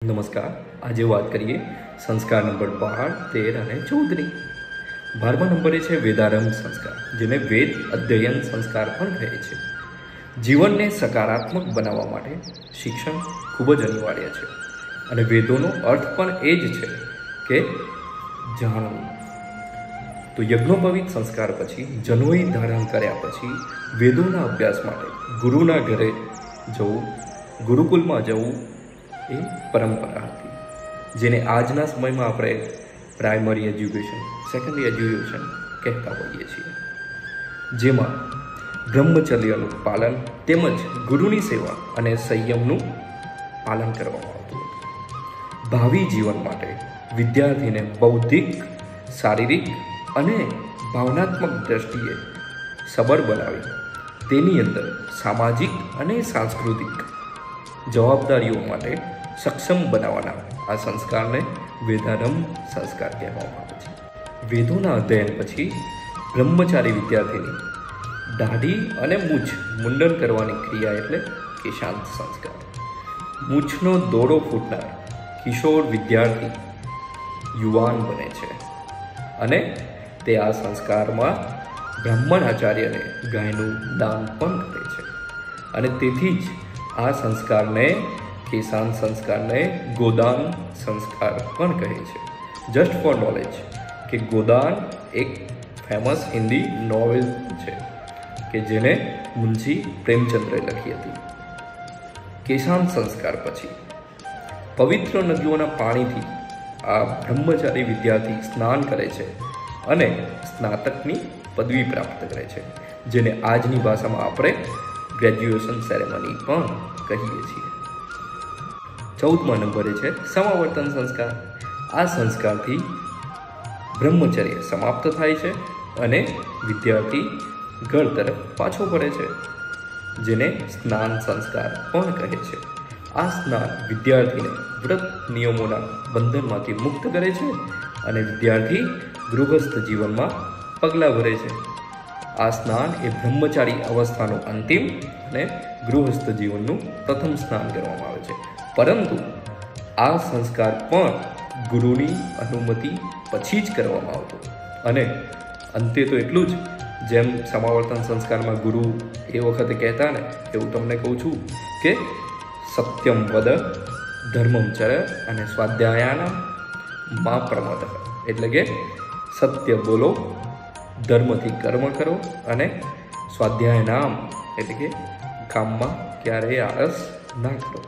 નમસ્કાર. આજે વાત કરીએ સંસ્કાર નંબર 12, 13 અને 14ની. 12મા નંબરે છે વેદારંભ સંસ્કાર, જેને વેદ અધ્યયન સંસ્કાર પણ કહે છે. જીવનને સકારાત્મક બનાવવા માટે શિક્ષણ ખૂબ જ અનિવાર્ય છે અને વેદોનો અર્થ પણ એ જ છે કે જાણવું. તો યજ્ઞોપવિત સંસ્કાર પછી જનોઈ ધારણ કર્યા પછી વેદોના અભ્યાસ માટે ગુરુના ઘરે જવું, ગુરુકુલમાં જવું એ પરંપરા હતી, જેને આજના સમયમાં આપણે પ્રાઇમરી એજ્યુકેશન, સેકન્ડરી એજ્યુકેશન કહેતા હોઈએ છીએ, જેમાં બ્રહ્મચર્યનું પાલન તેમજ ગુરુની સેવા અને સંયમનું પાલન કરવામાં આવતું હતું. ભાવિ જીવન માટે વિદ્યાર્થીને બૌદ્ધિક, શારીરિક અને ભાવનાત્મક દ્રષ્ટિએ સબળ બનાવી તેની અંદર સામાજિક અને સાંસ્કૃતિક જવાબદારીઓ માટે સક્ષમ બનાવવાના આ સંસ્કારને વેદારંભ સંસ્કાર કહેવામાં આવે છે. વેદોના અધ્યયન પછી બ્રહ્મચારી વિદ્યાર્થીની દાઢી અને મૂછ મુંડન કરવાની ક્રિયા એટલે કેશાંત સંસ્કાર. મૂછનો દોરો ફૂટનાર કિશોર વિદ્યાર્થી યુવાન બને છે અને તે આ સંસ્કારમાં બ્રાહ્મણ આચાર્યને ગાયનું દાન પણ કરે છે અને તેથી જ આ સંસ્કારને, કેશાંત સંસ્કારને ગોદાન સંસ્કાર પણ કહે છે. જસ્ટ ફોર નોલેજ કે ગોદાન એક ફેમસ હિન્દી નોવેલ છે કે જેને મુનશી પ્રેમચંદ્રે લખી હતી. કેશાંત સંસ્કાર પછી પવિત્ર નદીઓના પાણીથી આ બ્રહ્મચારી વિદ્યાર્થી સ્નાન કરે છે અને સ્નાતકની પદવી પ્રાપ્ત કરે છે, જેને આજની ભાષામાં આપણે ગ્રેજ્યુએશન સેરેમની પણ કહીએ છીએ. 14મા નંબરે છે સમાવર્તન સંસ્કાર. આ સંસ્કારથી બ્રહ્મચર્ય સમાપ્ત થાય છે અને વિદ્યાર્થી ઘર તરફ પાછો ફરે છે, જેને સ્નાન સંસ્કાર પણ કહે છે. આ સ્નાન વિદ્યાર્થીને વ્રત નિયમોના બંધનમાંથી મુક્ત કરે છે અને વિદ્યાર્થી ગૃહસ્થ જીવનમાં પગલાં ભરે છે. આ સ્નાન એ બ્રહ્મચારી અવસ્થાનું અંતિમ અને ગૃહસ્થ જીવનનું પ્રથમ સ્નાન કરવામાં આવે છે, પરંતુ આ સંસ્કાર પણ ગુરુની અનુમતિ પછી જ કરવામાં આવતો. અને અંતે તો એટલું જ, જેમ સમાવર્તન સંસ્કારમાં ગુરુ એ વખતે કહેતા ને, એવું તમને કહું છું કે સત્યમ વદ, ધર્મમ ચર અને સ્વાધ્યાયાના મા પ્રમદ. એટલે કે સત્ય બોલો, ધર્મથી કર્મ કરો અને સ્વાધ્યાય નામ એટલે કે કામમાં ક્યારેય આળસ ના કરો.